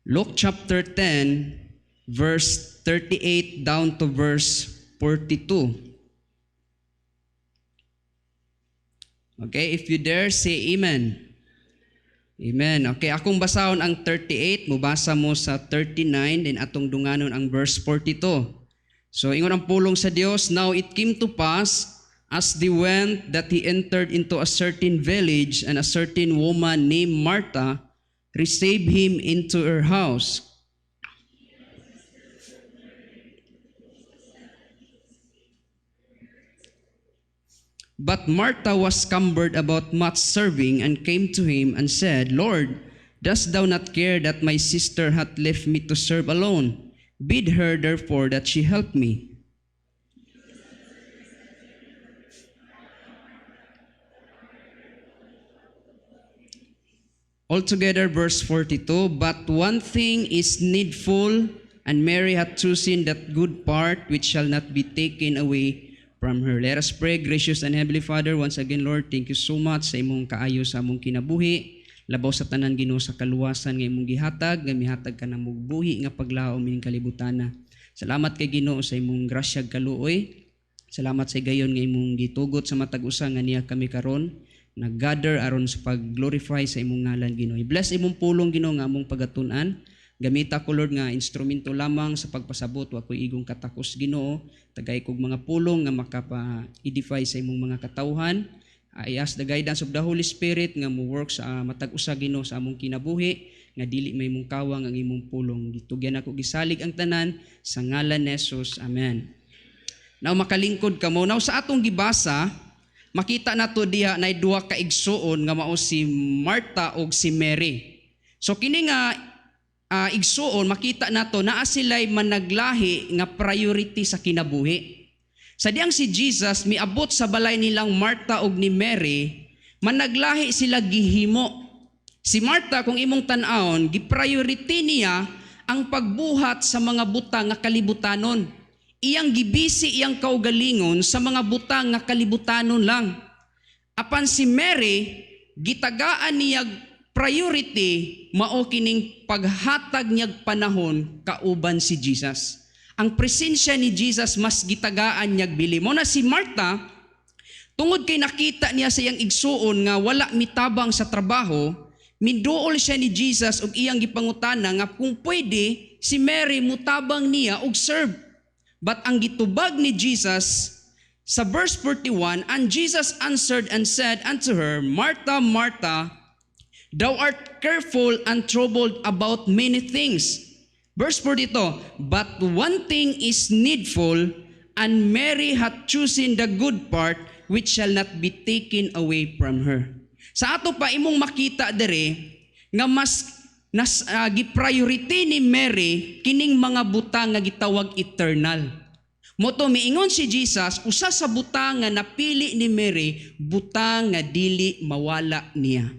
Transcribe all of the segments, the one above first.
Luke chapter 10, verse 38 down to verse 42. Okay, if you dare, say amen. Amen. Okay, akong basahon ang 38, mubasa mo sa 39, then atong dunganon ang verse 42. So, ingon ang pulong sa Dios, now it came to pass, as they went, that he entered into a certain village, and a certain woman named Martha received him into her house. But Martha was cumbered about much serving, and came to him and said, Lord, dost thou not care that my sister hath left me to serve alone? Bid her therefore that she help me. Altogether, verse 42, but one thing is needful, and Mary hath chosen that good part which shall not be taken away from her. Let us pray. Gracious and Heavenly Father, once again, Lord, thank you so much sa imong kaayo sa among kinabuhi. Labaw sa tanan, Ginoo, sa kaluwasan nga imong gihatag, nga mihatag ka na mugbuhi nga paglaom mining kalibutana. Salamat kay Ginoo sa imong grasya kaluoy. Salamat sa gayon nga imong gitugot sa matag usa nga niya kami karon nag-gather aron sa pag-glorify sa imong ngalan, Ginoo. Bless imong pulong, Ginoo, nga among pagatun-an. Gamita ko, Lord, nga instrumento lamang sa pagpasabot wa ko'y igong katakos, Ginoo. Tagay kog mga pulong nga makapa-edify sa imong mga katawhan. I ask the guidance of the Holy Spirit nga mo work sa matag usa, Ginoo, sa among kinabuhi, nga dili may mong kawang ang imong pulong. Gitugyan ako gisalig ang tanan sa ngalan ni Jesus. Amen. Now makalingkod kamo. Now sa atong gibasa, makita nato diha na duha ka igsuon nga mao si Martha ug si Mary. So kini nga igsuon, makita nato naa sila'y managlahi nga priority sa kinabuhi. Sa diyang si Jesus miabot sa balay nilang Martha ug ni Mary, managlahi sila gihimo. Si Martha, kung imong tan-awon, gi-priority niya ang pagbuhat sa mga butang nga kalibutanon. Iyang gibisi iyang kaugalingon sa mga butang nga kalibutanon lang. Apan si Mary, gitagaan niya priority mao kining paghatag niyag panahon kauban si Jesus. Ang presensya ni Jesus mas gitagaan niyag bili. Mo na si Martha, tungod kay nakita niya sa iyang igsuon nga wala mitabang sa trabaho, miduol siya ni Jesus ug iyang gipangutana nga kung pwede si Mary mutabang niya og serve. But ang gitubag ni Jesus sa verse 41, and Jesus answered and said unto her, Martha, Martha, thou art careful and troubled about many things. Verse 42, but one thing is needful, and Mary hath chosen the good part, which shall not be taken away from her. Sa ato pa imong makita dere nga mas gi-priority ni Mary kining mga butang nga gitawag eternal. Moto miingon si Jesus, usa sa butang nga napili ni Mary, butang nga dili mawala niya.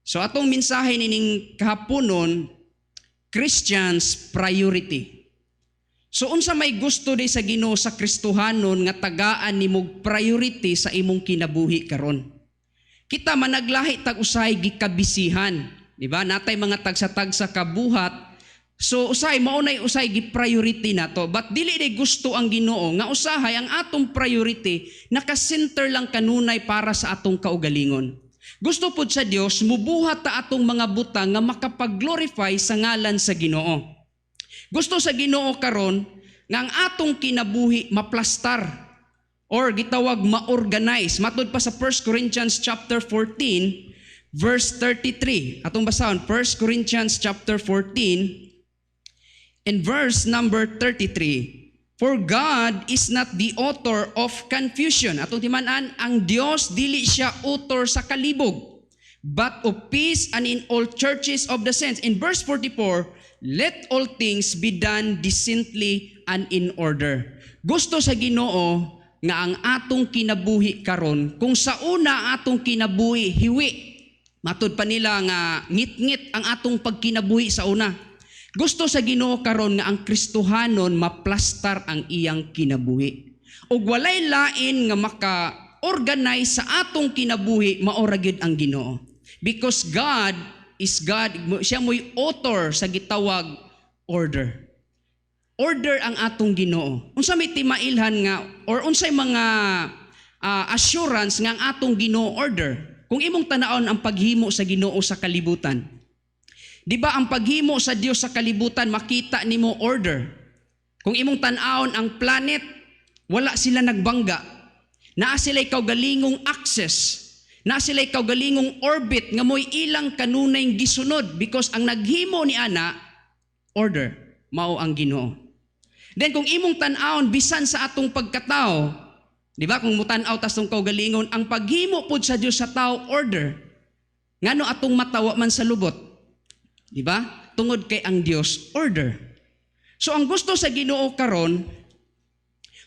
So atong mensahe nining kahaponon, Christians priority. So unsa may gusto di sa Ginoo sa Kristohanon nga tagaan nimog priority sa imong kinabuhi karon. Kita managlahi tag usay gikabisihan, di ba? Natay mga tagsa-tagsa kabuhat. So usay maunay usay gi-priority nato, but dili day gusto ang Ginoo nga usahay ang atong priority naka-center lang kanunay para sa atong kaugalingon. Gusto pud sa Dios mubuhat ta atong mga butang nga makapag-glorify sa ngalan sa Ginoo. Gusto sa Ginoo karon nga ang atong kinabuhi maplastar or gitawag ma-organize. Matud pa sa 1 Corinthians chapter 14 verse 33. Atong basahon 1 Corinthians chapter 14 in verse number 33. For God is not the author of confusion. Atong timan-an, ang Dios dili siya author sa kalibog, but of peace, and in all churches of the saints. In verse 44, let all things be done decently and in order. Gusto sa Ginoo nga ang atong kinabuhi karon, kung sa una atong kinabuhi hiwi, matud pa nila nga ngit-ngit ang atong pagkinabuhi sa una. Gusto sa Ginoo karon nga ang Kristohanon maplastar ang iyang kinabuhi. Ug walay lain nga maka-organize sa atong kinabuhi, mao ra gyud ang Ginoo. Because God is God, siya mo'y author sa gitawag order. Order ang atong Ginoo. Unsa may timailhan nga or unsay mga assurance nga ang atong Ginoo order. Kung imong tan-awon ang paghimo sa Ginoo sa kalibutan. Di ba ang paghimo sa Dios sa kalibutan makita nimo order. Kung imong tan-awon ang planet, wala sila nagbangga. Naa sila kaugalingong access. Naa sila kaugalingong orbit nga mo'y ilang kanunay gisunod because ang naghimo ni ana order mao ang Ginoo. Then kung imong tan-awon bisan sa atong pagkatao, di ba kung mutan-aw tas tong kaugalingon, ang paghimo pud sa Dios sa tao order. Ngano atong matawa man sa lubot? Di ba? Tungod kay ang Dios order. So ang gusto sa Ginoo karon,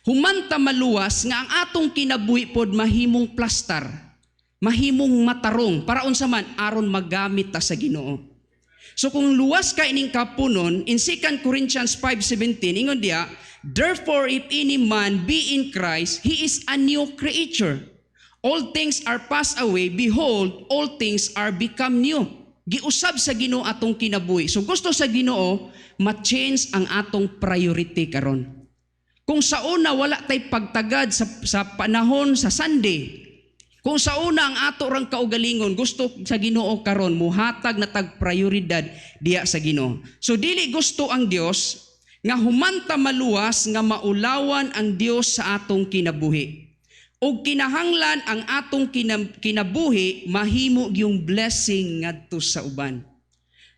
humanta maluwas nga ang atong kinabuhi pod mahimong plastar, mahimong matarong para unsa man aron magamit ta sa Ginoo. So kung luwas ka ining kapunon, in 2 Corinthians 5:17, ingon diya, therefore if any man be in Christ, he is a new creature. All things are passed away, behold, all things are become new. Giusab sa Ginoo atong kinabuhi. So gusto sa Ginoo, ma-change ang atong priority karon. Kung sa una wala tay pagtagad sa panahon sa Sunday, kung sa una ang ato rang kaugalingon, gusto sa Ginoo karon muhatag na tag prioridad diya sa Ginoo. So dili gusto ang Dios nga humanta maluwas nga maulawan ang Dios sa atong kinabuhi. O kinahanglan ang atong kinabuhi mahimo yung blessing ngadto sa uban.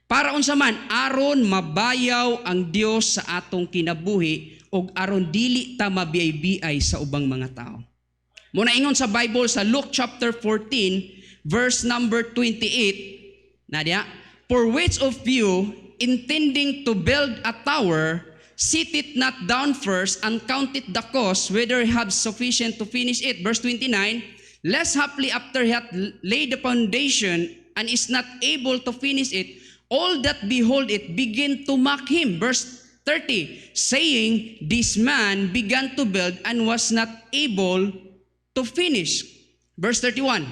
Para unsa man aron mabayaw ang Dios sa atong kinabuhi ug aron dili ta mabiyay-biyay sa ubang mga tao. Muna ingon sa Bible sa Luke chapter 14 verse number 28, Nadia, for which of you intending to build a tower sit it not down first and count it the cost whether he have sufficient to finish it. Verse 29, lest haply after he hath laid the foundation and is not able to finish it, all that behold it begin to mock him. Verse 30, saying, this man began to build and was not able to finish. Verse 31.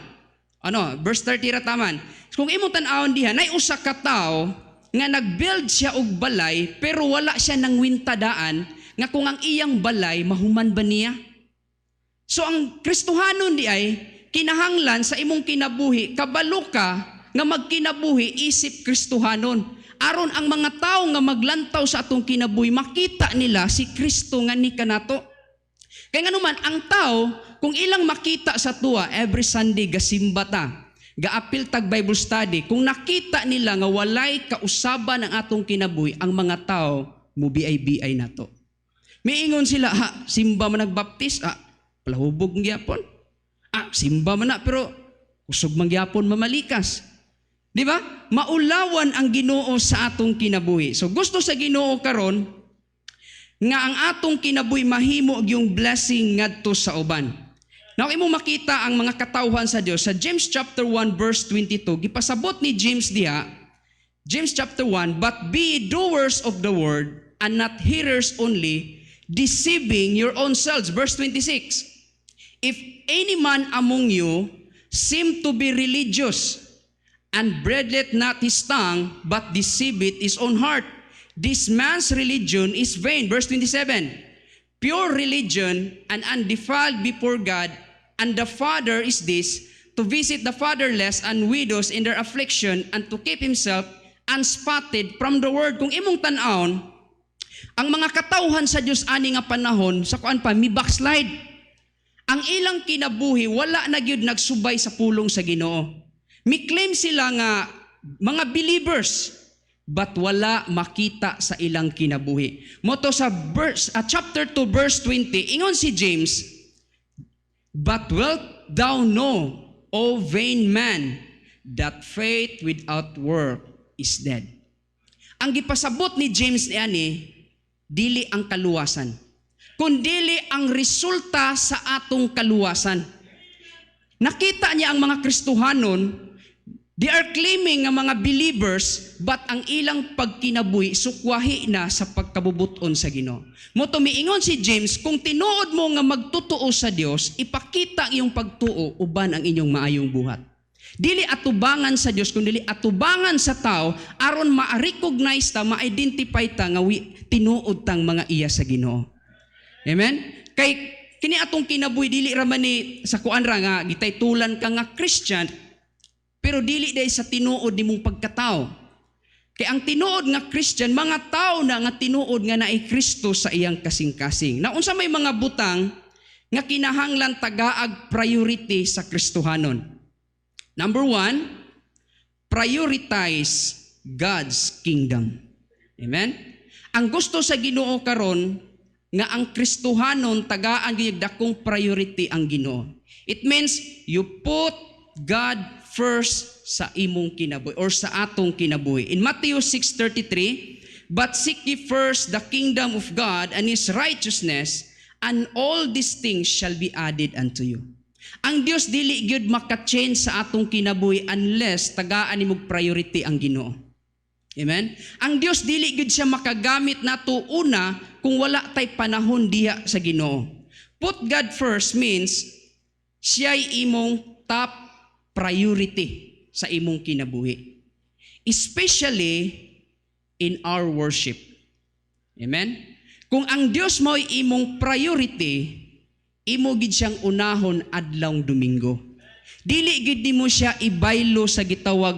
Verse 30 ra taman. Kung imong tan-awon diha, nay usa ka tawo nga nagbuild siya og balay pero wala siya nang wintadaan nga kung ang iyang balay mahuman ba niya? So ang Kristohanon di ay kinahanglan sa imong kinabuhi kabalo ka nga magkinabuhi isip Kristohanon. Aron ang mga tawo nga maglantaw sa atong kinabuhi makita nila si Kristo nga ni kanato. Kaya nga naman, ang tao, kung ilang makita sa tuwa, every Sunday, gasimba ta, gaapil tag Bible study, kung nakita nila nga walay kausaban ng atong kinabuhi, ang mga tao, mubiay-biay na to. Miingon sila, simba man nagbaptis, palahubog ng gyapon. Simba man na, pero usog man gyapon mamalikas. Di ba? Maulawan ang Ginoo sa atong kinabuhi. So gusto sa Ginoo karon nga ang atong kinabuhi mahimo yung blessing ngadto sa uban. Now imo makita ang mga katawhan sa Dios sa James chapter 1 verse 22. Gipasabot ni James diha, James chapter 1, but be doers of the word and not hearers only, deceiving your own selves. Verse 26. If any man among you seem to be religious and bridleth not his tongue, but deceiveth his own heart, this man's religion is vain. Verse 27, pure religion and undefiled before God and the Father is this, to visit the fatherless and widows in their affliction and to keep himself unspotted from the world. Kung imong tan-awon, ang mga katawhan sa Dios ani nga panahon, sa kuan pa, mi backslide. Ang ilang kinabuhi, wala na gyud nagsubay sa pulong sa Ginoo. Mi claim sila nga mga believers, but wala makita sa ilang kinabuhi. Moto sa chapter 2 verse 20, ingon si James, but wilt thou know, O vain man, that faith without work is dead. Ang gipasabot ni James niani, dili ang kaluwasan, kundili ang resulta sa atong kaluwasan. Nakita niya ang mga Kristohanon, they are claiming nga mga believers, but ang ilang pagkinabuhi sukwahi na sa pagkabubuton sa Ginoo. Moto miingon si James, kung tinuod mo nga magtutuo sa Dios, ipakita ang iyong pagtuo uban ang inyong maayong buhat. Dili atubangan sa Dios kundi atubangan sa tao aron ma-recognize ta, ma-identify ta nga tinuod tang mga iya sa Ginoo. Amen? Kay kini atong kinabuhi dili ra man ni sa kuan ra nga gitaytulan ka nga Christian pero dili day sa tinuod nimong pagkatao. Kay ang tinuod nga Christian mga tao na nga tinuod nga naay Kristo sa iyang kasing-kasing. Na unsa may mga butang nga kinahanglan tagaag priority sa Kristohanon. Number 1, prioritize God's kingdom. Amen? Ang gusto sa Ginoo karon nga ang Kristohanon tagaan gyud dakong priority ang Ginoo. It means you put God first sa imong kinabuhi or sa atong kinabuhi. In Matthew 6:33, but seek ye first the kingdom of God and His righteousness, and all these things shall be added unto you. Ang Dios dili gyud maka-change sa atong kinabuhi unless tagaan nimog priority ang Ginoo. Amen? Ang Dios dili gyud siya makagamit nato una kung wala tay panahon diha sa Ginoo. Put God first means siya'y imong top priority sa imong kinabuhi. Especially in our worship. Amen? Kung ang Dios mo'y imong priority, imo gid siyang unahon adlawng Domingo. Dili gid nimo siya ibaylo sa gitawag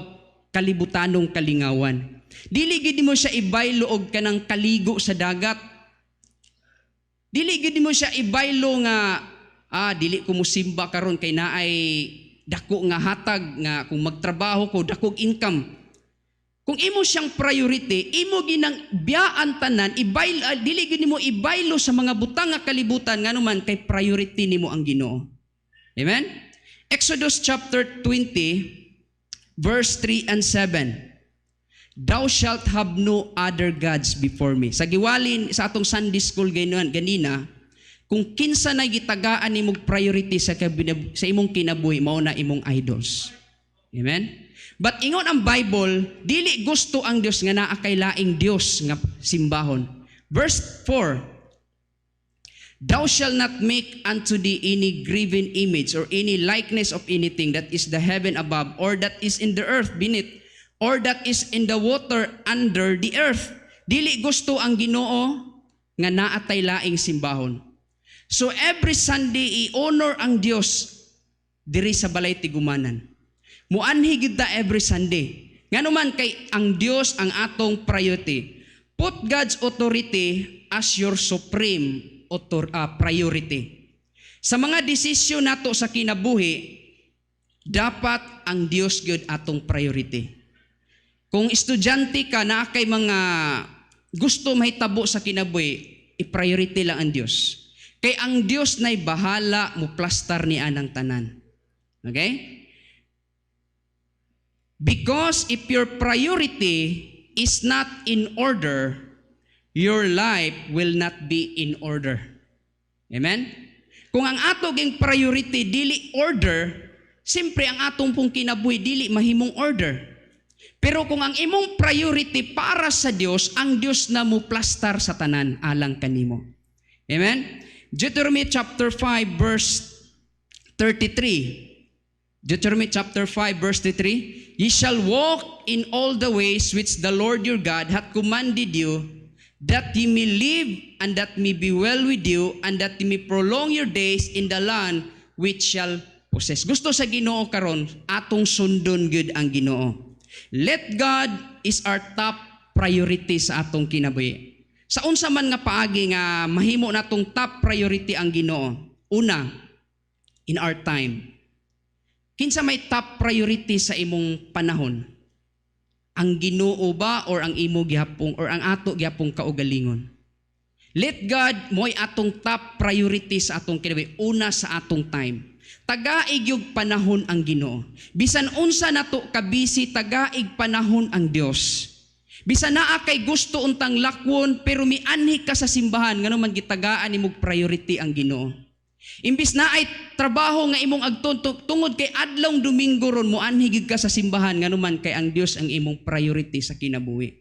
kalibutanong kalingawan. Dili gid nimo siya ibaylo og kanang kaligo sa dagat. Dili gid nimo siya ibaylo nga dili ko mosimba karon kay naay dako nga hatag nga kung magtrabaho ko dakog income. Kung imo siyang priority, imo ginang biyaan tanan, dili gid nimo ibaylo sa mga butang nga kalibutan nganuman kay priority nimo ang Ginoo. Amen? Exodus chapter 20 verse 3 and 7. Thou shalt have no other gods before me. Sa giwalin sa atong Sunday school ganina, kung kinsa na gitagaan nimong priority sa imong kinabuhi mao na imong idols. Amen? But ingon ang Bible, dili gusto ang Dios nga naa kay laing Dios nga simbahon. Verse 4, thou shalt not make unto thee any graven image or any likeness of anything that is the heaven above, or that is in the earth beneath, or that is in the water under the earth. Dili gusto ang Ginoo nga naa tay laing simbahon. So every Sunday i-honor ang Dios diri sa balay tigumanan. Muanhi gid ta every Sunday. Nganuman kay ang Dios ang atong priority. Put God's authority as your supreme priority. Sa mga desisyon nato sa kinabuhi, dapat ang Dios gyud atong priority. Kung estudyante ka na kay mga gusto mahitabo sa kinabuhi, i-priority lang ang Dios. Kay ang Dios na'y bahala mo plastar ni anang tanan. Okay? Because if your priority is not in order, your life will not be in order. Amen? Kung ang atong priority dili order, simpre ang atong pong kinabuhi dili mahimong order. Pero kung ang imong priority para sa Dios, ang Dios na mo plastar sa tanan alang kanimo. Amen? Deuteronomy chapter 5 verse 33. Deuteronomy chapter 5 verse 33. Ye shall walk in all the ways which the Lord your God hath commanded you, that ye may live, and that may be well with you, and that ye may prolong your days in the land which shall possess. Gusto sa Ginoo karon, atong sundon gyud ang Ginoo. Let God is our top priority sa atong kinabuhi. Sa unsa man nga paagi nga mahimo natong top priority ang Ginoo. Una, in our time. Kinsa may top priority sa imong panahon? Ang Ginoo ba or ang imo gihapong or ang ato gihapong kaugalingon? Let God mo'y atong top priority sa atong kinabuhi. Una sa atong time. Tagaig yung panahon ang Ginoo. Bisan unsa nato kabisi, tagaig panahon ang Dios. Bisan naa kay gusto untang lakwon pero mianhi ka sa simbahan ngano man gitagaan imong priority ang Ginoo. Imbis na ay trabaho nga imong agtuntok tungod kay adlawng Domingo ron mo anhigig ka sa simbahan nganuman kay ang Dios ang imong priority sa kinabuhi.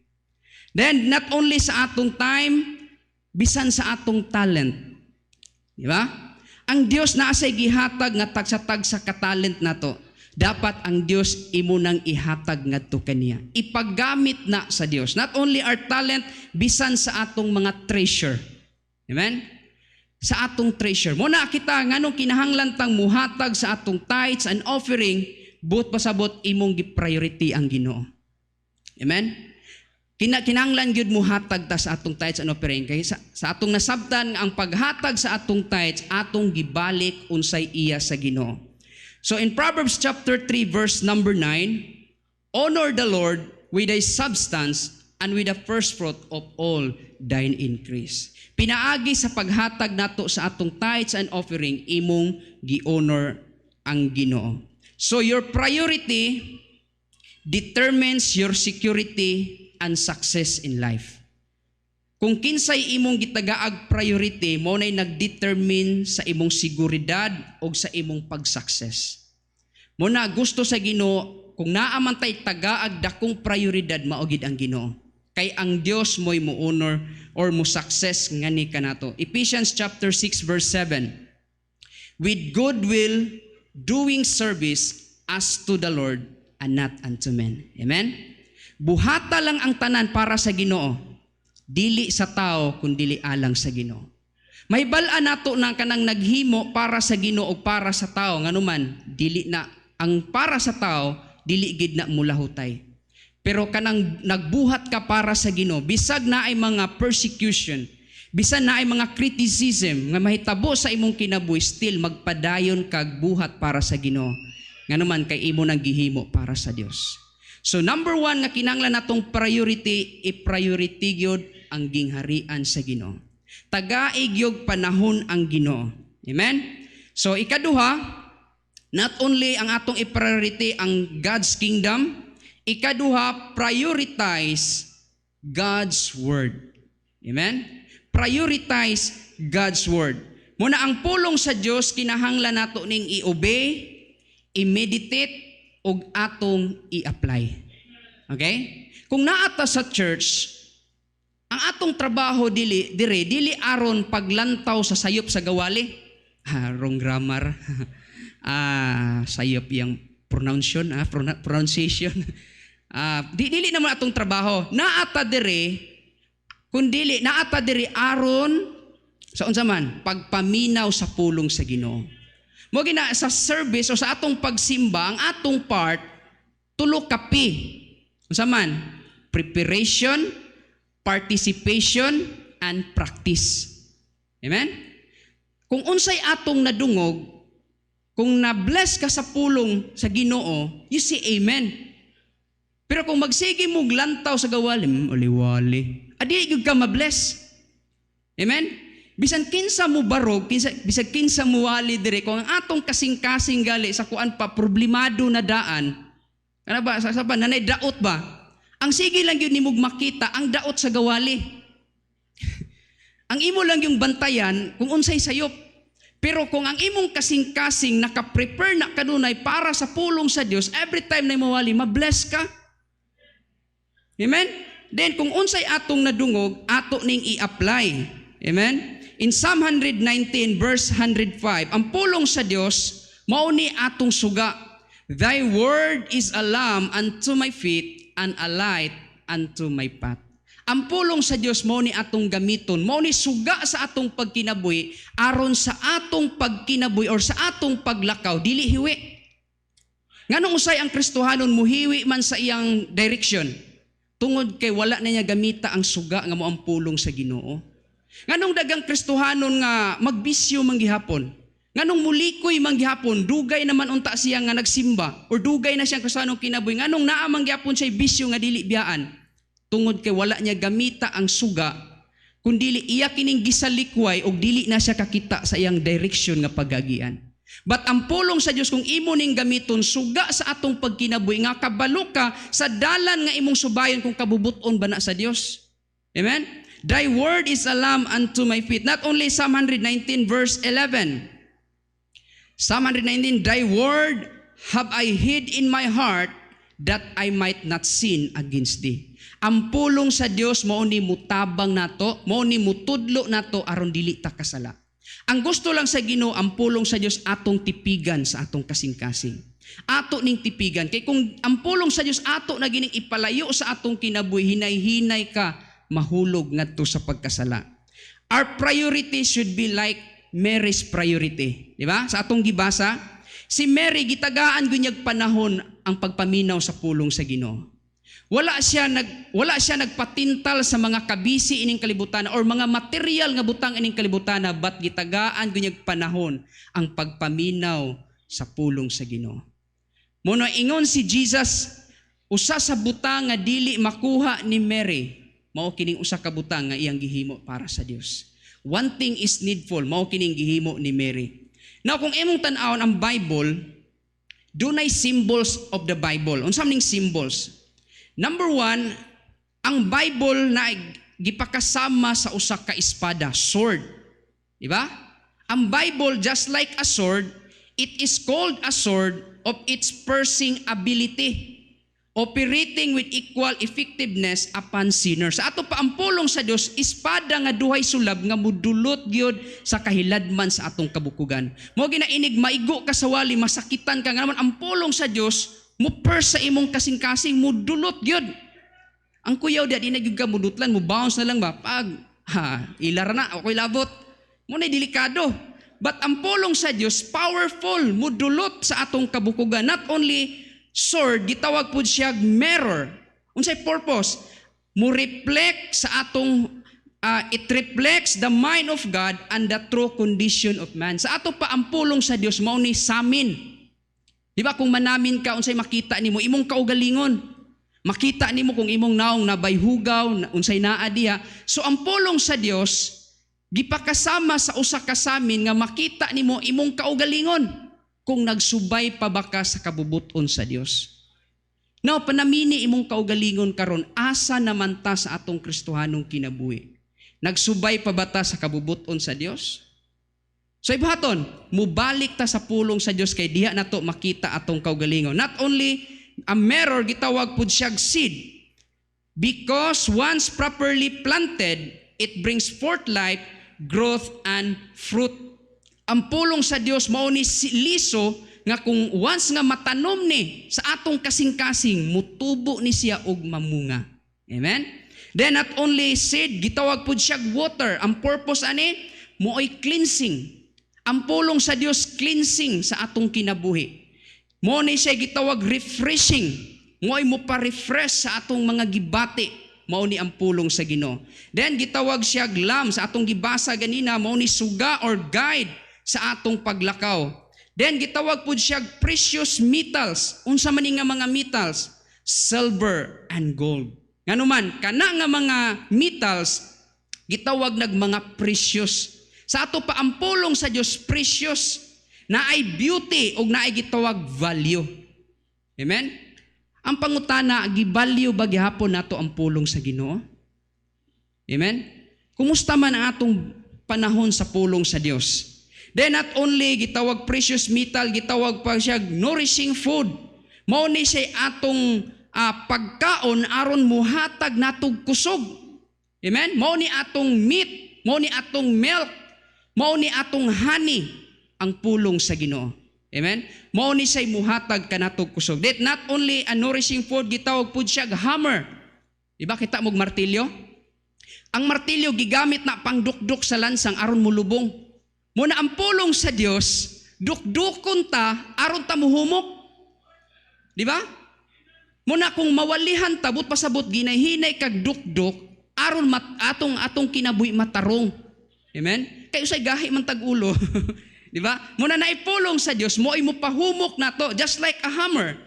Then not only sa atong time, bisan sa atong talent. Di ba? Ang Dios naa say gihatag nga tag sa katalent nato. dapat ang Dios imo nang ihatag ngadto kaniya. Ipagamit na sa Dios. Not only our talent, bisan sa atong mga treasure. Amen? Sa atong treasure. Muna kita nganong kinahanglan tang muhatag sa atong tithes and offering, buot pasabot imong gi-priority ang Ginoo. Amen? Kinahanglan gyud muhatag ta sa atong tithes and offering kay sa atong nasabtan nga ang paghatag sa atong tithes atong gibalik unsay iya sa Ginoo. So in Proverbs chapter 3 verse number 9, honor the Lord with thy substance and with the first fruit of all thine increase. Pinaagi sa paghatag nato sa atong tithes and offering, imong gi-honor ang Ginoo. So your priority determines your security and success in life. Kung kinsay imong gitagaag priority, mo nay nagdetermine sa imong seguridad o sa imong pag-success. Mo na gusto sa Ginoo, kung naaman tay tagaag dakong prioridad, maugid ang Ginoo. Kay ang Dios mo'y mo honor or mo success ngani kanato. Ephesians chapter 6 verse 7. With good will doing service as to the Lord and not unto men. Amen? Buhata lang ang tanan para sa Ginoo. Dili sa tao kun dili alang sa Ginoo. Mahibal-an nato na kanang naghimo para sa Ginoo o para sa tao nganuman dili na ang para sa tao dili gid na mulahutay. Pero kanang nagbuhat ka para sa Ginoo, bisag na ay mga persecution, bisag na ay mga criticism nga mahitabo sa imong kinabuhi, still magpadayon kag buhat para sa Ginoo. Nganuman kay imo nang gihimo para sa Dios. So number 1 nga kinahanglan natong priority, i-priority gyud ang gingharian sa Ginoo. Tagaig gyud panahon ang Ginoo. Amen? So ikaduha, not only ang atong i-priority ang God's kingdom, ikaduha, prioritize God's word. Amen? Prioritize God's word. Muna ang pulong sa Dios kinahanglan nato ning i-obey, i-meditate ug atong i-apply. Okay? Kung naata sa church, ang atong trabaho dili aron paglantaw sa sayop sa gawali. Wrong grammar. Sayop yung pronunciation. Dili naman atong trabaho. Naata diri aron sa unsa man pagpaminaw sa pulong sa Ginoo. Mo gina sa service o sa atong pagsimba, ang atong part tulo kapi. Unsa man? Preparation, participation, and practice. Amen? Kung unsay atong nadungog, kung na-bless ka sa pulong sa Ginoo, you say amen. Pero kung magsige mo lantaw sa gawali, uliwali, adi gyud ka ma-bless. Amen? Bisan kinsa mo barog, bisan kinsa mo wali dire, kung ang atong kasing-kasing gali sa kuan pa problemado na daan, ano ba, sa ba, nanay daot ba? Ang sige lang yun nimog makita, ang daot sa gawali. Ang imo lang yung bantayan kung unsay sayop. Pero kung ang imong kasing-kasing nakaprepare na kanunay para sa pulong sa Dios, every time na mawali, mabless ka. Amen? Then kung unsay atong nadungog, ato ning i-apply. Amen? In Psalm 119 verse 105, ang pulong sa Dios mao ni atong suga. Thy word is a lamp unto my feet and a light unto my path. Ang pulong sa Dios mao ni atong gamiton, mao ni suga sa atong pagkinabuhi aron sa atong pagkinabuhi or sa atong paglakaw dili hiwi. Nganong usay ang Kristohanon muhiwi man sa iyang direction tungod kay wala na niya gamita ang suga nga mao ang pulong sa Ginoo. Nganong dagang Kristohanon nga magbisyo man gihapon. Nganong mulikoy man gihapon, dugay naman unta siya nga nagsimba or dugay na siyang Kristohanon kinabuhi. Nganong naa man gihapon siya bisyo nga dili biyaan. Tungod kay wala niya gamita ang suga, kundi iya kining gisalikway og dili na siya kakita sa iyang direction nga pagagian. But ang pulong sa Dios kung imo ning gamiton suga sa atong pagkinabuhi nga kabalo ka sa dalan nga imong subayon kung kabubuton ba na sa Dios. Amen? Thy word is a lamp unto my feet. Not only Psalm 119 verse 11. Psalm 119, thy word have I hid in my heart that I might not sin against thee. Ang pulong sa Dios mao ni mutabang nato, mao ni mutudlo nato aron dili ta kasala. Ang gusto lang sa Ginoo ang pulong sa Dios atong tipigan sa atong kasing-kasing. Ato ning tipigan. Kay kung ang pulong sa Dios ato na gining ipalayo sa atong kinabuhi, hinay-hinay ka, mahulog ngadto sa pagkasala. Our priority should be like Mary's priority. Di ba? Sa atong gibasa, si Mary, gitagaan gunyag panahon ang pagpaminaw sa pulong sa Ginoo. Wala siya nagpatintal sa mga kabisi ining kalibutan or mga material nga butang ining kalibutan, but gitagaan gunyag panahon ang pagpaminaw sa pulong sa Ginoo. Mono ingon si Jesus, usa sa butang nga dili makuha ni Mary, mao kining usa ka butang nga iyang gihimo para sa Dios. One thing is needful, mao kining gihimo ni Mary. Now kung imong tan-awon ang Bible, dunay symbols of the Bible. Unsa maning symbols? Number 1, ang Bible na gipakasama sa usa ka espada, sword. Di ba? Ang Bible, just like a sword, it is called a sword of its piercing ability, operating with equal effectiveness upon sinners. Sa ato pa ang pulong sa Dios, espada nga duhay sulab nga mudulot gyud sa kahiladman sa atong kabukugan. Mo ginainig maigo ka sa wali, masakitan ka nga naman ang pulong sa Dios mo sa imong kasing-kasing, mo dulot gyud. Ang kuyaw di na gyud ka mudutlan, mo bounce na lang ba? Pag ilara na, ako'y labot. Mo na delikado. But ang pulong sa Dios powerful, mo dulot sa atong kabukugan. Not only sword, gitawag pud siya mirror. Unsay purpose? Mo reflect sa atong it reflects the mind of God and the true condition of man. Sa ato pa ang pulong sa Dios mao ni samin. Di ba kung manamin ka, unsay makita nimo imong kaugalingon. Makita nimo kung imong naong nabayhugaw, unsay naa diha. So ang pulong sa Dios gipakasama sa usa ka samin nga makita nimo imong kaugalingon kung nagsubay pa ba ka sa kabubuton sa Dios. Now panamini imong kaugalingon karon, asa naman ta sa atong Kristohanong kinabuhi? Nagsubay pa ba ta sa kabubuton sa Dios? So ibaton, mubalik ta sa pulong sa Dios kay diha nato makita atong kaugalingon. Not only a mirror, gitawag pud siyag seed. Because once properly planted, it brings forth life, growth, and fruit. Ang pulong sa Dios mao ni liso nga kung once nga matanom ni sa atong kasing-kasing, mutubo ni siya og mamunga. Amen? Then not only seed, gitawag pud siyag water. Ang purpose ani mo'y cleansing. Ang pulong sa Dios cleansing sa atong kinabuhi. Mo ni siya gitawag refreshing. Mo'y mo pa-refresh sa atong mga gibati. Mao ni ang pulong sa Ginoo. Then gitawag siya lamp sa atong gibasa ganina, mao ni suga or guide sa atong paglakaw. Then gitawag pud siya precious metals. Unsa man nga mga metals? Silver and gold. Nganuman kana nga mga metals gitawag nag mga precious. Sa ato pa ang pulong sa Dios precious, naay beauty ug naay gitawag value. Amen? Ang pangutana, gi-value ba gihapon nato ang pulong sa Ginoo? Amen? Kumusta man ang atong panahon sa pulong sa Dios? Then not only gitawag precious metal, gitawag pa siya nourishing food. Mao ni siya atong pagkaon aron muhatag natog kusog. Amen? Mao ni atong meat, mao ni atong milk, mao ni atong honey ang pulong sa Ginoo. Amen? Mao ni say muhatag kanatog kusog. That not only a nourishing food, gitawag pud siya hammer. Diba kita mog martilyo? Ang martilyo gigamit na pangdukduk sa lansang aron mulubong. Muna ang pulong sa Dios, dukdukon ta aron ta muhumok. Di ba? Muna kung mawalihan tabot pasabot ginay-hinay kag dukduk aron atong kinabuhi matarong. Amen? Kay usay gahi man tag-ulo. Di ba? Muna naipulong sa Dios, mo'y mo pahumok na to, just like a hammer.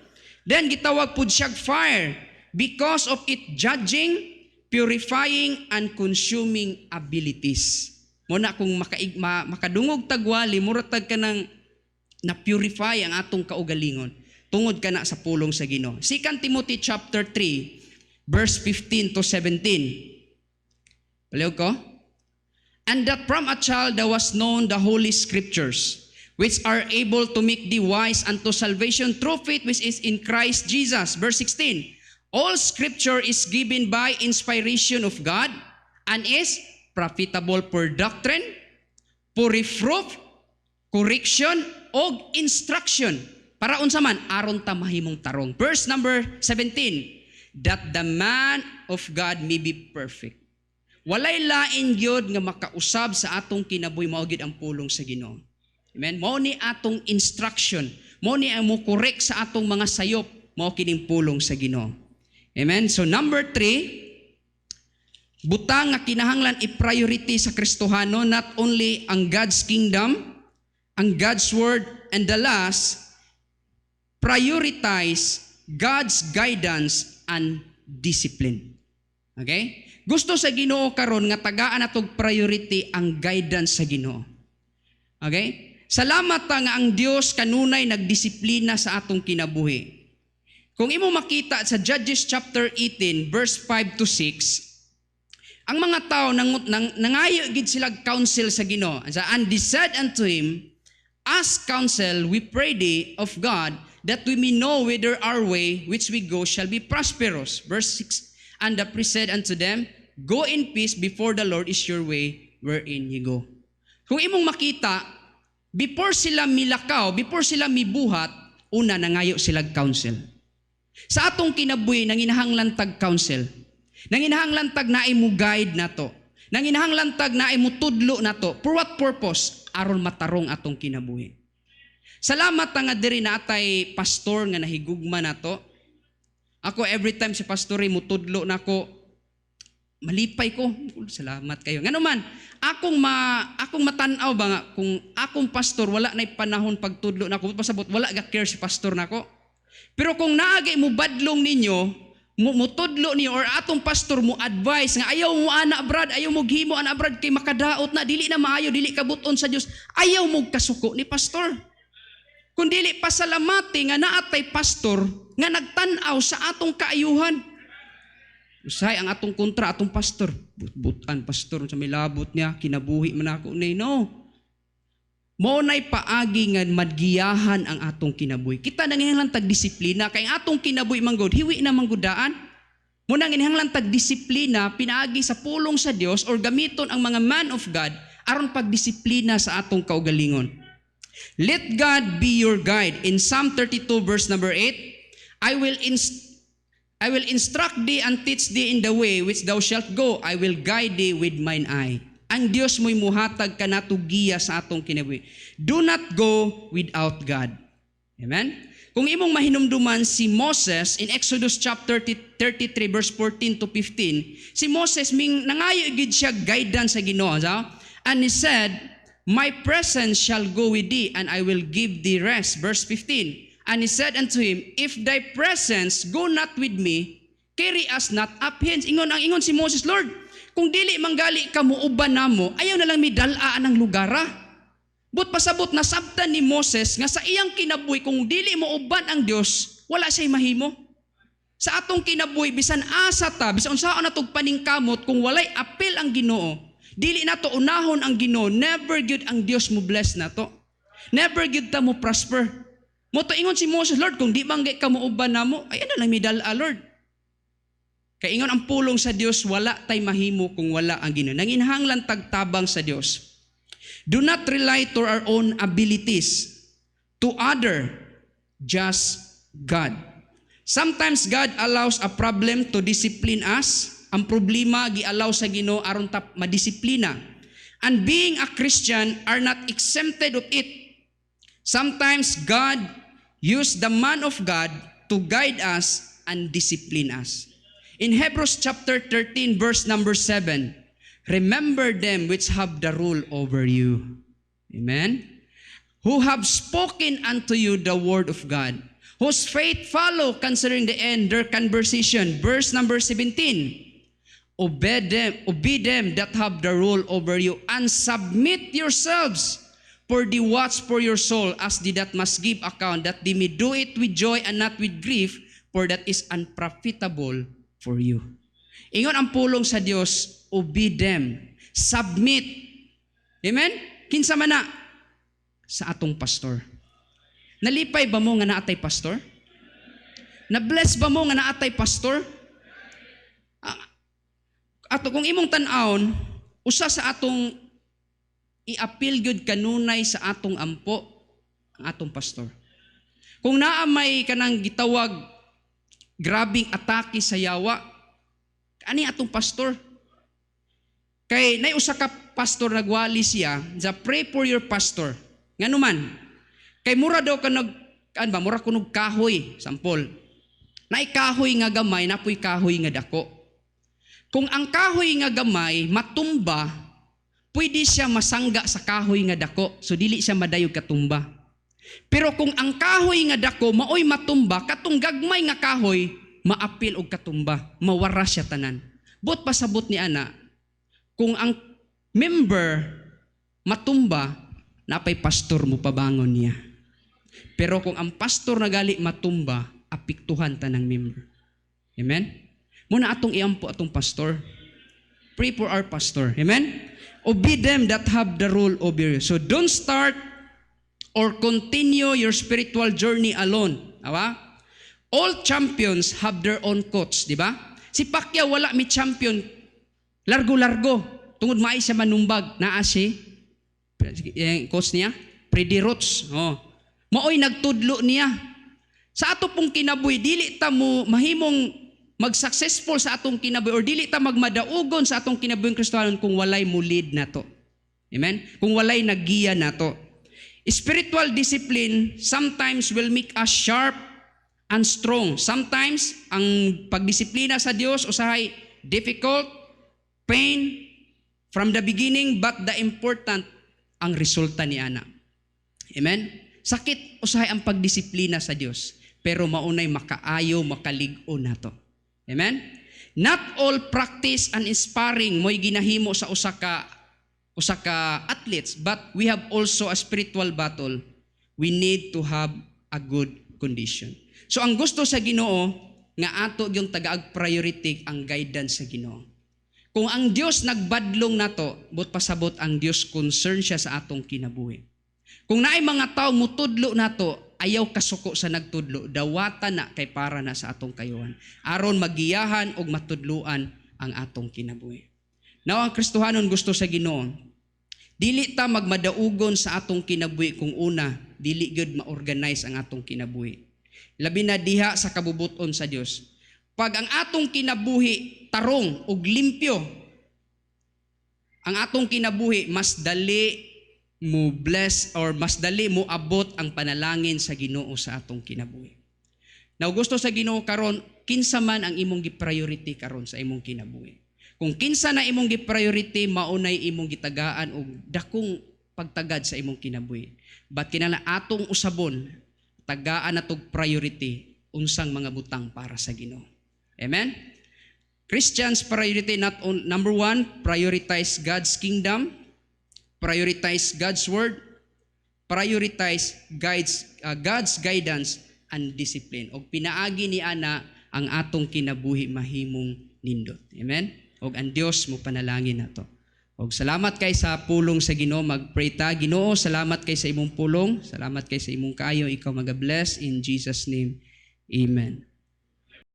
Then gitawag pud siyag fire because of it judging, purifying, and consuming abilities. Muna kung makadungog tagwali, muratag ka ng na-purify ang atong kaugalingon. Tungod ka na sa pulong sa Ginoo. 2 Timothy chapter 3, verse 15 to 17. Palihog ko? And that from a child thou was known the holy scriptures, which are able to make thee wise unto salvation through faith which is in Christ Jesus. Verse 16. All scripture is given by inspiration of God and is profitable for doctrine, for reproof, correction, o instruction. Para unsa man aron ta mahimong tarong. Verse number 17, that the man of God may be perfect. Walay lain gyud nga makausab sa atong kinabuhi mao gid ang pulong sa Ginoo. Amen. Mao ni atong instruction, mao ni ang mo correct sa atong mga sayop, mao kining pulong sa Ginoo. Amen. So number 3, butang nga kinahanglan i-priority sa Kristohano not only ang God's kingdom, ang God's word, and the last, prioritize God's guidance and discipline. Okay? Gusto sa Ginoo karon nga tagaan natog priority ang guidance sa Ginoo. Okay? Salamat ta nga ang Dios kanunay nagdisiplina sa atong kinabuhi. Kung imo makita sa Judges chapter 18 verse 5 to 6, ang mga tao nangayo gid sila counsel sa Ginoo. And they said unto him, ask counsel, we pray thee, of God, that we may know whether our way which we go shall be prosperous. Verse 6, and the priest said unto them, go in peace, before the Lord is your way wherein ye go. Kung imong makita, before sila milakaw, before sila mibuhat, una nangayo sila counsel. Sa atong kinabuhi, nanginahanglan tag counsel. Nanginahanglan tag naay mo guide nato. Nanginahanglan tag naay mo tudlo nato. For what purpose? Aron matarong atong kinabuhi. Salamat nga diri na atay pastor nga nahigugma nato. Ako every time si pastori mo tudlo nako, malipay ko. Salamat kayo. Ngano man, akong matanaw ba nga kung akong pastor wala nay panahon pagtudlo nako, pasabot wala ga care si pastor nako. Pero kung naagay mo badlong ninyo, mo tudlo niyo or atong pastor mo advice nga ayaw mo ana brad, ayaw mo gihimo ana brad kay makadaot na dili na maayo, dili kabuton sa Dios. Ayaw mo kasuko ni pastor. Kung dili pasalamati nga naatay pastor nga nagtan-aw sa atong kaayuhan. Usay ang atong kontra atong pastor. Butan pastor sa may labot niya, kinabuhi man ako nay no. Mao nay paagi nga madgiyahan ang atong kinabuhi. Kita nanginahanglan tag disiplina kay ang atong kinabuhi manggod hiwi na manggudaan. Mo nanginahanglan tag disiplina pinaagi sa pulong sa Dios or gamiton ang mga man of God aron pagdisiplina sa atong kaugalingon. Let God be your guide. In Psalm 32 verse number 8, I will instruct thee and teach thee in the way which thou shalt go. I will guide thee with mine eye. Ang Dios mo'y muhatag ka natugiya sa atong kinabuhi. Do not go without God. Amen? Kung imong mahinumduman si Moses in Exodus chapter 33 verse 14 to 15, si Moses nangayo gid siya guidance sa Ginoo. And he said, my presence shall go with thee, and I will give thee rest. Verse 15. And he said unto him, if thy presence go not with me, carry us not up hence. Ingon si Moses, Lord, kung dili manggali ka muuban namo, ayaw na lang mi dalaan ng lugara. But pasabot na sabtan ni Moses nga sa iyang kinabuhi, kung dili mo uban ang Dios, wala siya'y mahimo. Sa atong kinabuhi, bisan asa ta, bisan unsaon natog paningkamot, kung walay apil ang Ginoo, dili nato unahon ang Ginoo, never gyud ang Dios mo bless nato. Never gyud ta mo prosper. Mo to ingon si Moses, Lord, kung di manggay ka mo uban namo, ay ano lang midala, Lord. Kay ingon ang pulong sa Dios, wala tay mahimo kung wala ang Ginoo. Nanginahanglan tagtabang sa Dios. Do not rely to our own abilities, to other, just God. Sometimes God allows a problem to discipline us. Ang problema gi-allow sa Ginoo aron ta madisiplina. And being a Christian are not exempted of it. Sometimes God used the man of God to guide us and discipline us. In Hebrews chapter 13 verse number 7, remember them which have the rule over you. Amen. Who have spoken unto you the word of God, whose faith follow considering the end their conversation. Verse number 17, obey them that have the rule over you, and submit yourselves, for the watch for your soul, as they that must give account, that they may do it with joy and not with grief, for that is unprofitable for you. Ingon ang pulong sa Dios, obey them, submit. Amen? Kinsa man na sa atong pastor. Nalipay ba mo nga naatay pastor? Na-bless ba mo nga naatay pastor? Ato kung imong tan-aon, usa sa atong i-appeal gyud kanunay sa atong ampo ang atong pastor. Kung naa may kanang gitawag grabing atake sa yawa, ani atong pastor? Kay nay usa ka pastor nagwali siya, pray for your pastor. Nganuman, kay mura daw ka mura kunog kahoy, sampol. Nay kahoy nga gamay, napoy kahoy nga dako. Kung ang kahoy nga gamay matumba, pwede siya masangga sa kahoy nga dako, so dili siya madayog katumba. Pero kung ang kahoy nga dako maoy matumba, katong gagmay nga kahoy maapil og katumba, mawara siya tanan. Bot pasabot ni ana, kung ang member matumba, napay pastor mo pabangon niya. Pero kung ang pastor nagali matumba, apiktuhan tanang member. Amen? Muna atong iampo atong pastor. Pray for our pastor. Amen? Obey them that have the rule over you. So don't start or continue your spiritual journey alone. Awa? All champions have their own coach, di ba? Si Pacquiao wala mi champion. Largo-largo. Tungod maay siya manumbag. Naa si coach niya, Freddy Roach. Oh. Maoy nagtudlo niya. Sa ato pong kinabuhi, dili ta mo mahimong mag-successful sa atong kinabuhi or dili ta magmadaugon sa atong kinabuhing Kristohanon kung walay mo lead nato. Amen? Kung walay naggiya nato. Spiritual discipline sometimes will make us sharp and strong. Sometimes, ang pagdisiplina sa Dios usahay difficult, pain from the beginning, but the important ang resulta ni ana. Amen? Sakit usahay ang pagdisiplina sa Dios, pero maunay makaayo, makaligo nato. Amen? Not all practice and sparring mo'y ginahimo sa usa ka athletes, but we have also a spiritual battle. We need to have a good condition. So ang gusto sa Ginoo nga ato yung tagaag priority ang guidance sa Ginoo. Kung ang Dios nagbadlong nato, but pasabot ang Dios concern siya sa atong kinabuhi. Kung naay mga tao mutudlo nato, ayaw kasuko sa nagtudlo, dawata na kay para na sa atong kayuhan. Aron magiyahan og matudluan ang atong kinabuhi. Now ang Kristohanon gusto sa Ginoo, dili ta magmadaugon sa atong kinabuhi kung una, dili gyud ma-organize ang atong kinabuhi. Labi na diha sa kabubuton sa Dios. Pag ang atong kinabuhi tarong ug limpyo, ang atong kinabuhi mas dali mo bless or mas dali mo abot ang panalangin sa Ginoo sa atong kinabuhi. Now gusto sa Ginoo karon, kinsa man ang imong gi-priority karon sa imong kinabuhi. Kung kinsa na imong gi-priority, maunay imong gitagaan og dakong pagtagad sa imong kinabuhi. But kinahanglan atong usabon, tagaan natog priority unsang mga butang para sa Ginoo. Amen? Christians priority number 1, prioritize God's kingdom, prioritize God's word, prioritize God's guidance and discipline. Og pinaagi ni ana ang atong kinabuhi mahimong nindot. Amen? Og ang Dios mo panalangin nato. Og salamat kay sa pulong sa Ginoo, magpray ta. Ginoo, salamat kay sa imong pulong, salamat kay sa imong kaayo, ikaw mag-bless in Jesus name. Amen.